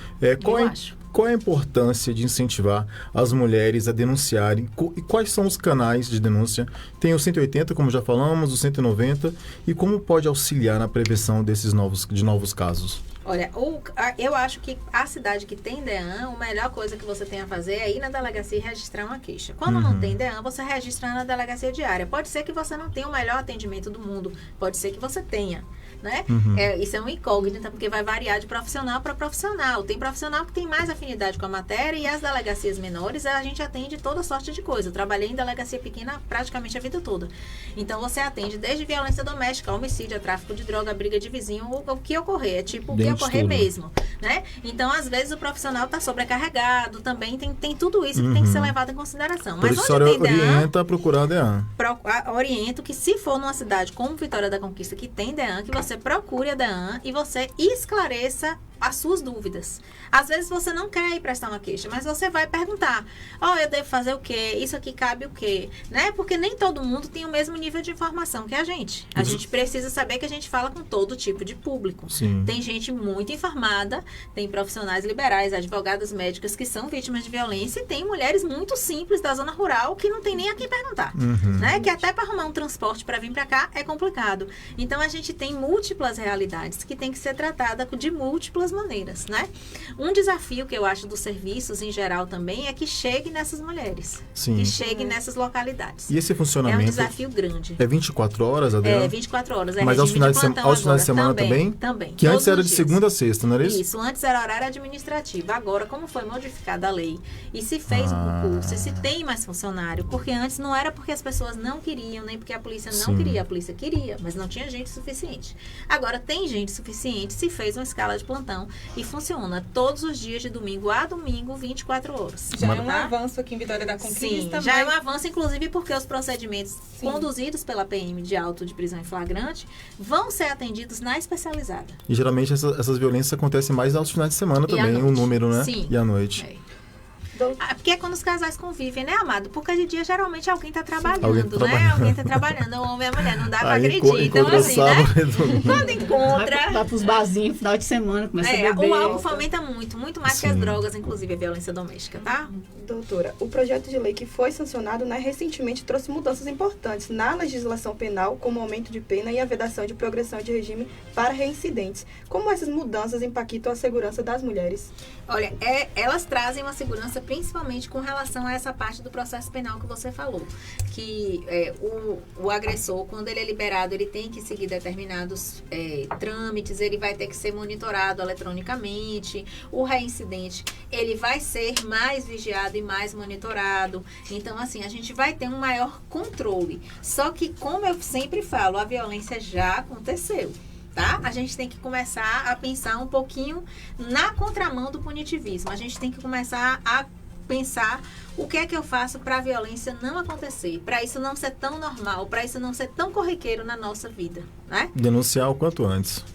Speaker 1: Qual é a importância de incentivar as mulheres a denunciarem? E quais são os canais de denúncia? Tem o 180, como já falamos, o 190. E como pode auxiliar na prevenção desses novos casos?
Speaker 8: Olha, eu acho que a cidade que tem DEAN, a melhor coisa que você tem a fazer é ir na delegacia e registrar uma queixa. Quando não tem DEAN, você registra na delegacia diária. Pode ser que você não tenha o melhor atendimento do mundo, pode ser que você tenha, né? Isso é uma incógnita, porque vai variar de profissional para profissional. Tem profissional que tem mais afinidade com a matéria e as delegacias menores, a gente atende toda sorte de coisa. Eu trabalhei em delegacia pequena praticamente a vida toda. Então, você atende desde violência doméstica, homicídio, tráfico de droga, briga de vizinho, o que ocorrer. É tipo o que ocorrer mesmo, né? Então, às vezes, o profissional está sobrecarregado, também tem tudo isso que tem que ser levado em consideração. Mas
Speaker 1: onde tem DEAN, orienta a procurar DEAN.
Speaker 8: Oriento que, se for numa cidade como Vitória da Conquista, que tem DEAN, que você procure a DEAN e você esclareça as suas dúvidas. Às vezes você não quer ir prestar uma queixa, mas você vai perguntar: eu devo fazer o quê? Isso aqui cabe o quê? Né? Porque nem todo mundo tem o mesmo nível de informação que a gente. A gente precisa saber que a gente fala com todo tipo de público.
Speaker 1: Sim.
Speaker 8: Tem gente muito informada, tem profissionais liberais, advogadas médicas que são vítimas de violência e tem mulheres muito simples da zona rural que não tem nem a quem perguntar. Né? Que até para arrumar um transporte para vir para cá é complicado. Então, a gente tem múltiplas realidades que tem que ser tratada de múltiplas maneiras, né? Um desafio que eu acho dos serviços em geral também é que chegue nessas mulheres.
Speaker 1: Sim.
Speaker 8: Que chegue nessas localidades.
Speaker 1: E esse funcionamento?
Speaker 8: É um desafio grande.
Speaker 1: É 24 horas, Adriana?
Speaker 8: É 24 horas.
Speaker 1: Mas aos finais de semana também?
Speaker 8: Também.
Speaker 1: Que antes era de segunda a sexta, não era isso?
Speaker 8: Isso, antes era horário administrativo. Agora, como foi modificada a lei e se fez um concurso, e se tem mais funcionário, porque antes não era porque as pessoas não queriam, nem porque a polícia não queria. A polícia queria, mas não tinha gente suficiente. Agora tem gente suficiente, se fez uma escala de plantão e funciona todos os dias de domingo a domingo, 24 horas.
Speaker 4: Já é um avanço aqui em Vitória da Conquista.
Speaker 8: Sim, já é um avanço, inclusive porque os procedimentos conduzidos pela PM de auto de prisão em flagrante vão ser atendidos na especializada.
Speaker 1: E geralmente essas violências acontecem mais aos finais de semana também, o número, né?
Speaker 8: Sim.
Speaker 1: E à noite.
Speaker 8: Porque é quando os casais convivem, né, amado? Porque de dia, geralmente, alguém tá trabalhando, Alguém tá trabalhando, o homem e a mulher, não dá pra agredir. Então, assim, né? Quando encontra...
Speaker 2: Vai pros barzinhos, final de semana, começa a beber.
Speaker 8: O álcool fomenta muito mais que as drogas, inclusive a violência doméstica, tá?
Speaker 3: Doutora, o projeto de lei que foi sancionado, recentemente trouxe mudanças importantes na legislação penal, como aumento de pena e a vedação de progressão de regime para reincidentes. Como essas mudanças impactam a segurança das mulheres?
Speaker 8: Olha, elas trazem uma segurança principalmente com relação a essa parte do processo penal que você falou. Que o agressor, quando ele é liberado, ele tem que seguir determinados trâmites, ele vai ter que ser monitorado eletronicamente. O reincidente, ele vai ser mais vigiado e mais monitorado. Então, assim, a gente vai ter um maior controle. Só que, como eu sempre falo, a violência já aconteceu. Tá? A gente tem que começar a pensar um pouquinho na contramão do punitivismo. A gente tem que começar a pensar o que é que eu faço para a violência não acontecer, para isso não ser tão normal, para isso não ser tão corriqueiro na nossa vida, né?
Speaker 1: Denunciar o quanto antes.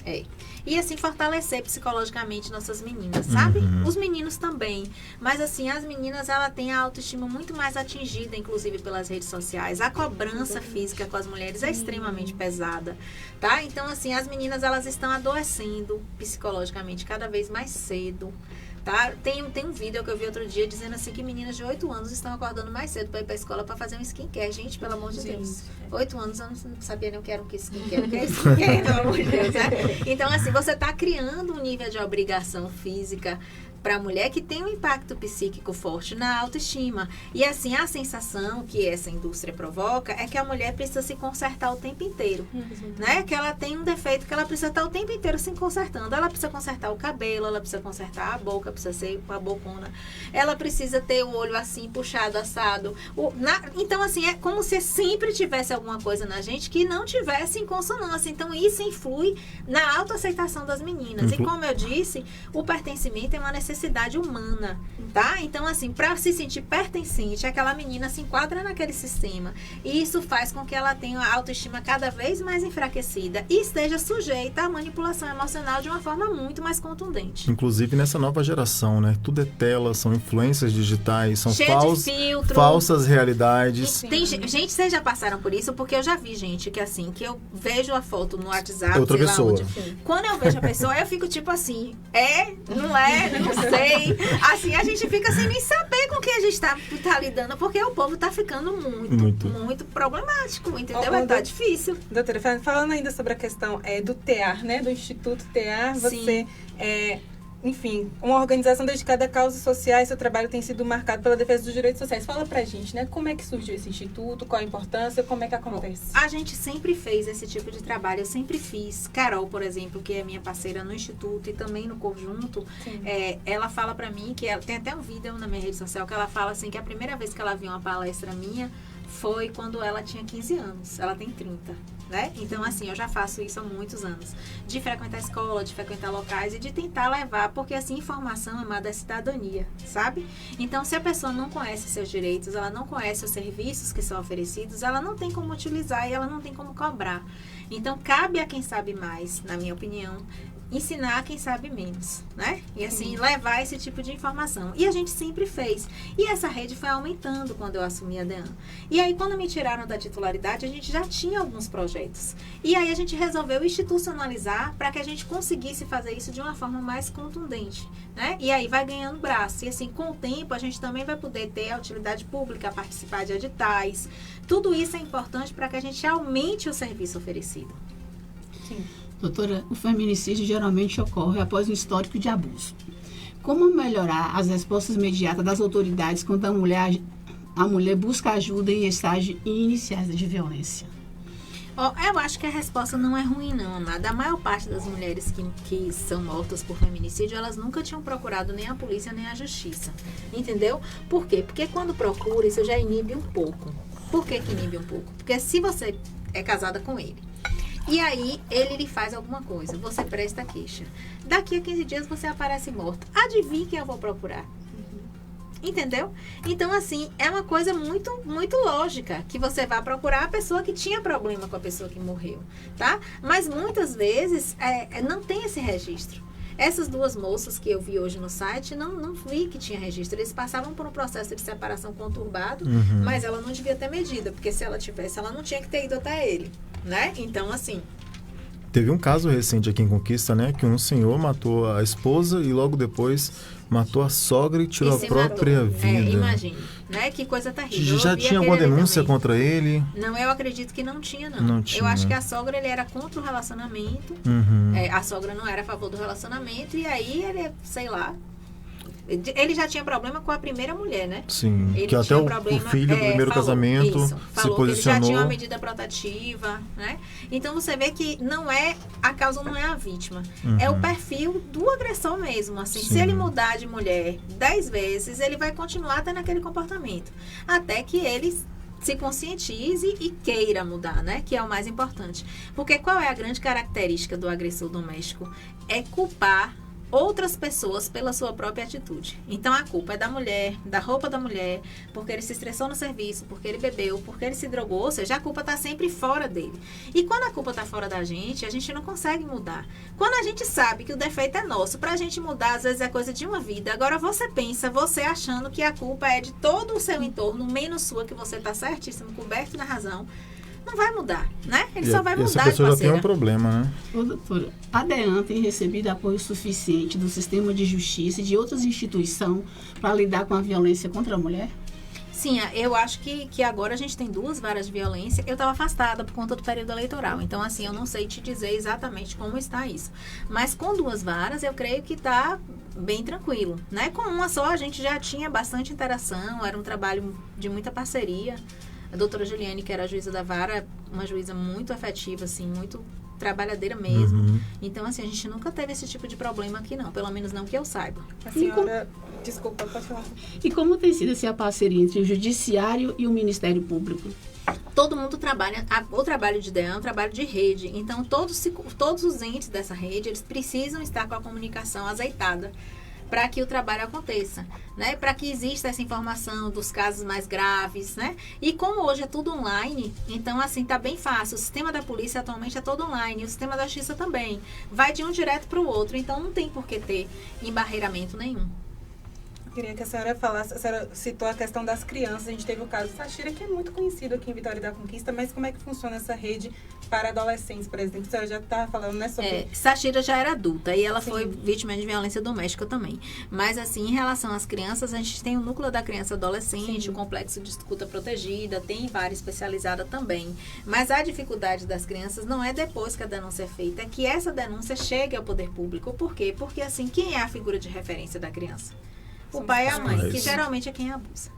Speaker 8: E assim fortalecer psicologicamente nossas meninas, sabe? Os meninos também. Mas assim, as meninas, ela tem a autoestima muito mais atingida, inclusive pelas redes sociais. A cobrança física com as mulheres é extremamente pesada, tá? Então, assim, as meninas, elas estão adoecendo psicologicamente cada vez mais cedo. Tá? Tem um vídeo que eu vi outro dia dizendo assim que meninas de 8 anos estão acordando mais cedo para ir para a escola para fazer um skincare. Gente, pelo amor de Deus. 8 anos eu não sabia nem o que era um skincare. O que é skincare, pelo amor de Deus, né? Então, assim, você está criando um nível de obrigação física para a mulher que tem um impacto psíquico forte na autoestima. E assim, a sensação que essa indústria provoca é que a mulher precisa se consertar o tempo inteiro, né? Que ela tem um defeito que ela precisa estar o tempo inteiro se consertando. Ela precisa consertar o cabelo, ela precisa consertar a boca, precisa ser com a bocona. Ela precisa ter o olho assim, puxado, assado. Então, assim, é como se sempre tivesse alguma coisa na gente que não tivesse em consonância. Então, isso influi na autoaceitação das meninas. E como eu disse, o pertencimento é uma necessidade humana, tá? Então, assim, para se sentir pertencente, aquela menina se enquadra naquele sistema. E isso faz com que ela tenha a autoestima cada vez mais enfraquecida e esteja sujeita à manipulação emocional de uma forma muito mais contundente.
Speaker 1: Inclusive nessa nova geração, né? Tudo é tela, são influências digitais, são
Speaker 8: filtro,
Speaker 1: falsas realidades.
Speaker 8: Gente, vocês já passaram por isso? Porque eu já vi gente que assim, que eu vejo a foto no WhatsApp,
Speaker 1: outra
Speaker 8: sei
Speaker 1: pessoa.
Speaker 8: lá onde. Quando eu vejo a pessoa, eu fico tipo assim, não sei. Assim, a gente fica sem nem saber com quem a gente tá lidando, porque o povo tá ficando muito problemático, entendeu? Tá difícil.
Speaker 4: Doutora, falando ainda sobre a questão do TEAR, né? Do Instituto TEAR, você enfim, uma organização dedicada a causas sociais, seu trabalho tem sido marcado pela defesa dos direitos sociais. Fala pra gente, né? Como é que surgiu esse instituto, qual a importância, como é que acontece?
Speaker 8: A gente sempre fez esse tipo de trabalho, eu sempre fiz. Carol, por exemplo, que é minha parceira no instituto e também no conjunto, ela fala pra mim, que ela tem até um vídeo na minha rede social, que ela fala assim, que a primeira vez que ela viu uma palestra minha foi quando ela tinha 15 anos, ela tem 30, né? Então, assim, eu já faço isso há muitos anos. De frequentar a escola, de frequentar locais e de tentar levar, porque, assim, informação é uma da cidadania, sabe? Então, se a pessoa não conhece seus direitos, ela não conhece os serviços que são oferecidos, ela não tem como utilizar e ela não tem como cobrar. Então, cabe a quem sabe mais, na minha opinião, ensinar quem sabe menos, né? E assim, levar esse tipo de informação. E a gente sempre fez. E essa rede foi aumentando quando eu assumi a DEAN. E aí, quando me tiraram da titularidade, a gente já tinha alguns projetos. E aí, a gente resolveu institucionalizar para que a gente conseguisse fazer isso de uma forma mais contundente, né? E aí, vai ganhando braço. E assim, com o tempo, a gente também vai poder ter a utilidade pública, participar de editais. Tudo isso é importante para que a gente aumente o serviço oferecido.
Speaker 4: Sim.
Speaker 2: Doutora, o feminicídio geralmente ocorre após um histórico de abuso. Como melhorar as respostas imediatas das autoridades quando a mulher busca ajuda em estágios iniciais de violência?
Speaker 8: Eu acho que a resposta não é ruim, não, amada. A maior parte das mulheres que são mortas por feminicídio, elas nunca tinham procurado nem a polícia, nem a justiça. Entendeu? Por quê? Porque quando procura, isso já inibe um pouco. Por que inibe um pouco? Porque se você é casada com ele, e aí, ele lhe faz alguma coisa. Você presta queixa. Daqui a 15 dias, você aparece morta. Adivinha quem eu vou procurar? Entendeu? Então, assim, é uma coisa muito, muito lógica que você vai procurar a pessoa que tinha problema com a pessoa que morreu, tá? Mas, muitas vezes, não tem esse registro. Essas duas moças que eu vi hoje no site, não vi que tinha registro. Eles passavam por um processo de separação conturbado, mas ela não devia ter medida, porque se ela tivesse, ela não tinha que ter ido até ele, né? Então, assim...
Speaker 1: Teve um caso recente aqui em Conquista, né? Que um senhor matou a esposa e logo depois matou a sogra e tirou a própria vida.
Speaker 8: Imagine, né? Que coisa terrível.
Speaker 1: Já tinha alguma denúncia
Speaker 8: também
Speaker 1: contra ele?
Speaker 8: Não, eu acredito que não tinha, não.
Speaker 1: Não tinha.
Speaker 8: Eu acho que a sogra, ele era contra o relacionamento. A sogra não era a favor do relacionamento. E aí, ele, sei lá... Ele já tinha problema com a primeira mulher, né?
Speaker 1: Sim,
Speaker 8: ele
Speaker 1: que até o filho do primeiro casamento se posicionou.
Speaker 8: Que ele já tinha uma medida protetiva, né? Então, você vê que a causa não é a vítima. É o perfil do agressor mesmo, assim. Sim. Se ele mudar de mulher 10 vezes, ele vai continuar tendo aquele comportamento. Até que ele se conscientize e queira mudar, né? Que é o mais importante. Porque qual é a grande característica do agressor doméstico? É culpar outras pessoas pela sua própria atitude. Então, a culpa é da mulher, da roupa da mulher, porque ele se estressou no serviço, porque ele bebeu, porque ele se drogou, ou seja, a culpa está sempre fora dele. E quando a culpa está fora da gente, a gente não consegue mudar. Quando a gente sabe que o defeito é nosso, para a gente mudar, às vezes é coisa de uma vida. Agora, você achando que a culpa é de todo o seu entorno, menos sua, que você está certíssimo, coberto na razão, não vai mudar, né? Ele só vai mudar,
Speaker 1: essa pessoa já tem um problema, né?
Speaker 2: Ô, doutora, a DEAN tem recebido apoio suficiente do sistema de justiça e de outras instituições para lidar com a violência contra a mulher?
Speaker 8: Sim, eu acho que agora a gente tem 2 varas de violência. Eu estava afastada por conta do período eleitoral. Então, assim, eu não sei te dizer exatamente como está isso. Mas com 2 varas, eu creio que está bem tranquilo, né? Com uma só, a gente já tinha bastante interação. Era um trabalho de muita parceria. A doutora Juliane, que era a juíza da vara, uma juíza muito afetiva, assim, muito trabalhadeira mesmo. Então, assim, a gente nunca teve esse tipo de problema aqui, não. Pelo menos não que eu saiba.
Speaker 4: A senhora... Desculpa, pode falar.
Speaker 2: E como tem sido essa parceria entre o Judiciário e o Ministério Público?
Speaker 8: Todo mundo trabalha, o trabalho de DEAN é um trabalho de rede, então todos os entes dessa rede, eles precisam estar com a comunicação azeitada para que o trabalho aconteça, né? Para que exista essa informação dos casos mais graves, né? E como hoje é tudo online, então assim, tá bem fácil. O sistema da polícia atualmente é todo online, o sistema da justiça também. Vai de um direto para o outro, então não tem por que ter embarreiramento nenhum.
Speaker 4: Queria que a senhora falasse, a senhora citou a questão das crianças, a gente teve o caso de Sachira, que é muito conhecido aqui em Vitória da Conquista, mas como é que funciona essa rede para adolescentes, por exemplo? A senhora já estava falando, né, sobre...
Speaker 8: Sachira já era adulta e ela foi vítima de violência doméstica também. Mas, assim, em relação às crianças, a gente tem o núcleo da criança e adolescente, o complexo de escuta protegida, tem vara especializada também. Mas a dificuldade das crianças não é depois que a denúncia é feita, é que essa denúncia chegue ao poder público. Por quê? Porque, assim, quem é a figura de referência da criança? O pai e a mãe, que geralmente é quem abusa,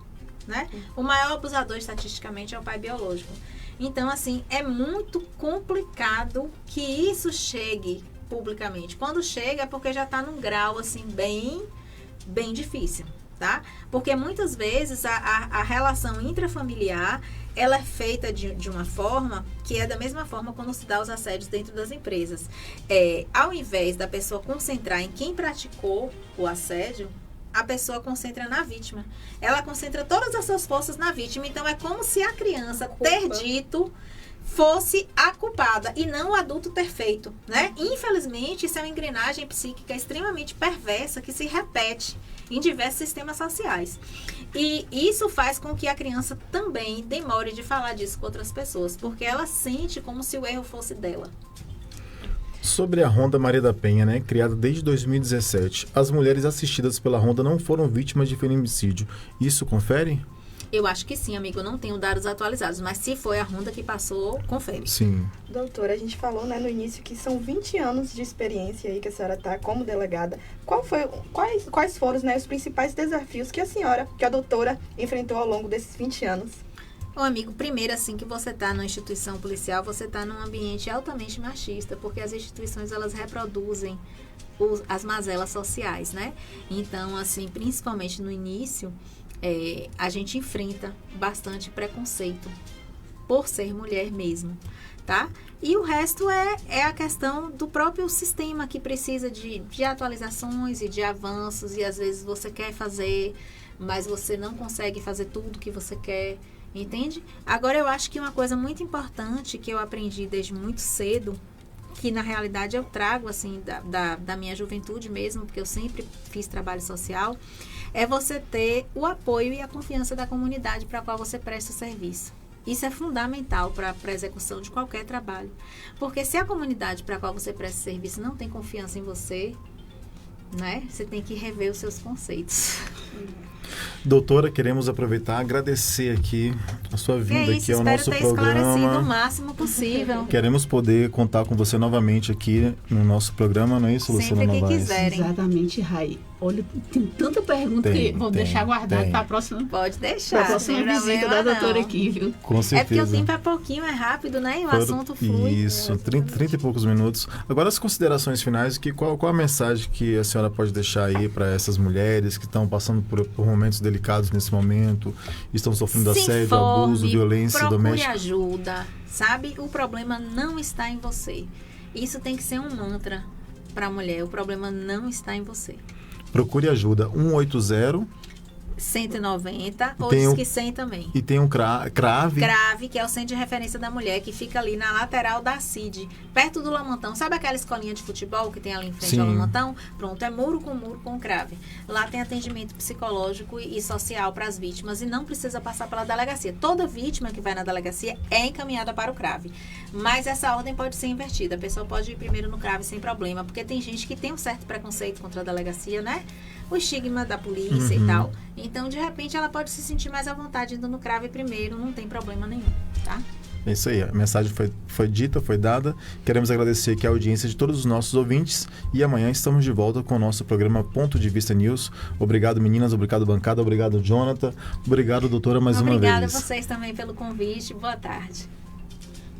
Speaker 8: né? O maior abusador, estatisticamente, é o pai biológico. Então, assim, é muito complicado que isso chegue publicamente. Quando chega, é porque já está num grau, assim, bem difícil, tá? Porque, muitas vezes, a relação intrafamiliar, ela é feita de uma forma que é da mesma forma quando se dá os assédios dentro das empresas. Ao invés da pessoa concentrar em quem praticou o assédio, a pessoa concentra na vítima. Ela concentra todas as suas forças na vítima. Então, é como se a criança ter dito fosse a culpada e não o adulto ter feito, né? Infelizmente, isso é uma engrenagem psíquica extremamente perversa que se repete em diversos sistemas sociais. E isso faz com que a criança também demore de falar disso com outras pessoas, porque ela sente como se o erro fosse dela.
Speaker 1: Sobre a Ronda Maria da Penha, né, criada desde 2017, as mulheres assistidas pela Ronda não foram vítimas de feminicídio. Isso confere?
Speaker 8: Eu acho que sim, amigo. Eu não tenho dados atualizados, mas se foi a Ronda que passou, confere.
Speaker 1: Sim.
Speaker 3: Doutora, a gente falou, né, no início que são 20 anos de experiência aí que a senhora está como delegada. Quais foram, né, os principais desafios que a doutora enfrentou ao longo desses 20 anos?
Speaker 8: Ô, amigo, primeiro, assim, que você está numa instituição policial, você está num ambiente altamente machista, porque as instituições, elas reproduzem as mazelas sociais, né? Então, assim, principalmente no início, a gente enfrenta bastante preconceito por ser mulher mesmo, tá? E o resto é a questão do próprio sistema, que precisa de atualizações e de avanços, e às vezes você quer fazer, mas você não consegue fazer tudo que você quer. Entende? Agora, eu acho que uma coisa muito importante que eu aprendi desde muito cedo, que na realidade eu trago, assim, da minha juventude mesmo, porque eu sempre fiz trabalho social, é você ter o apoio e a confiança da comunidade para a qual você presta serviço. Isso é fundamental para a execução de qualquer trabalho. Porque se a comunidade para a qual você presta serviço não tem confiança em você, né, você tem que rever os seus conceitos.
Speaker 1: Doutora, queremos aproveitar e agradecer aqui a sua vinda aqui ao nosso programa.
Speaker 8: Espero ter esclarecido o máximo possível.
Speaker 1: Queremos poder contar com você novamente aqui no nosso programa, não é isso, Luciana Novaes?
Speaker 8: Sempre que quiserem.
Speaker 2: Exatamente, Rai. Olha, tem tanta pergunta que vou deixar guardado para a próxima.
Speaker 8: Pode deixar.
Speaker 2: Para a próxima visita da doutora aqui, viu?
Speaker 1: Com certeza.
Speaker 8: É porque o tempo é pouquinho, é rápido, né? E o assunto flui.
Speaker 1: Isso, 30 e poucos minutos. Agora, as considerações finais, qual a mensagem que a senhora pode deixar aí para essas mulheres que estão passando por momentos delicados nesse momento, estão sofrendo assédio, abuso, violência doméstica?
Speaker 8: Procure ajuda, sabe? O problema não está em você. Isso tem que ser um mantra para a mulher. O problema não está em você.
Speaker 1: Procure ajuda, 180
Speaker 8: 190, ou diz que 100 também.
Speaker 1: E tem um CRAVE.
Speaker 8: CRAVE, que é o Centro de Referência da Mulher, que fica ali na lateral da CID, perto do Lamantão. Sabe aquela escolinha de futebol que tem ali em frente ao Lamantão? Pronto, é muro com CRAVE. Lá tem atendimento psicológico e social para as vítimas e não precisa passar pela delegacia. Toda vítima que vai na delegacia é encaminhada para o CRAVE. Mas essa ordem pode ser invertida. A pessoa pode ir primeiro no CRAVE sem problema, porque tem gente que tem um certo preconceito contra a delegacia, né? o estigma da polícia e tal. Então, de repente, ela pode se sentir mais à vontade indo no CRAV primeiro, não tem problema nenhum, tá?
Speaker 1: É isso aí, a mensagem foi dita, foi dada. Queremos agradecer aqui a audiência de todos os nossos ouvintes e amanhã estamos de volta com o nosso programa Ponto de Vista News. Obrigado, meninas, obrigado, bancada, obrigado, Jonathan, obrigado, doutora, mais uma vez.
Speaker 8: Obrigada a vocês também pelo convite, boa tarde.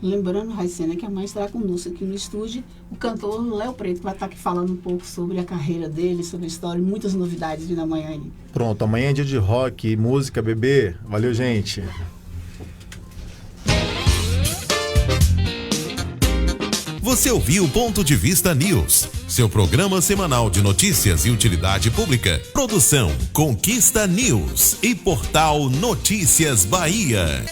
Speaker 2: Lembrando, Raicena, que amanhã estará conosco aqui no estúdio o cantor Léo Preto, que vai estar aqui falando um pouco sobre a carreira dele, sobre a história, muitas novidades vindo amanhã aí.
Speaker 1: Pronto, amanhã é dia de rock, música, bebê. Valeu, gente.
Speaker 7: Você ouviu Ponto de Vista News, seu programa semanal de notícias e utilidade pública. Produção Conquista News e Portal Notícias Bahia.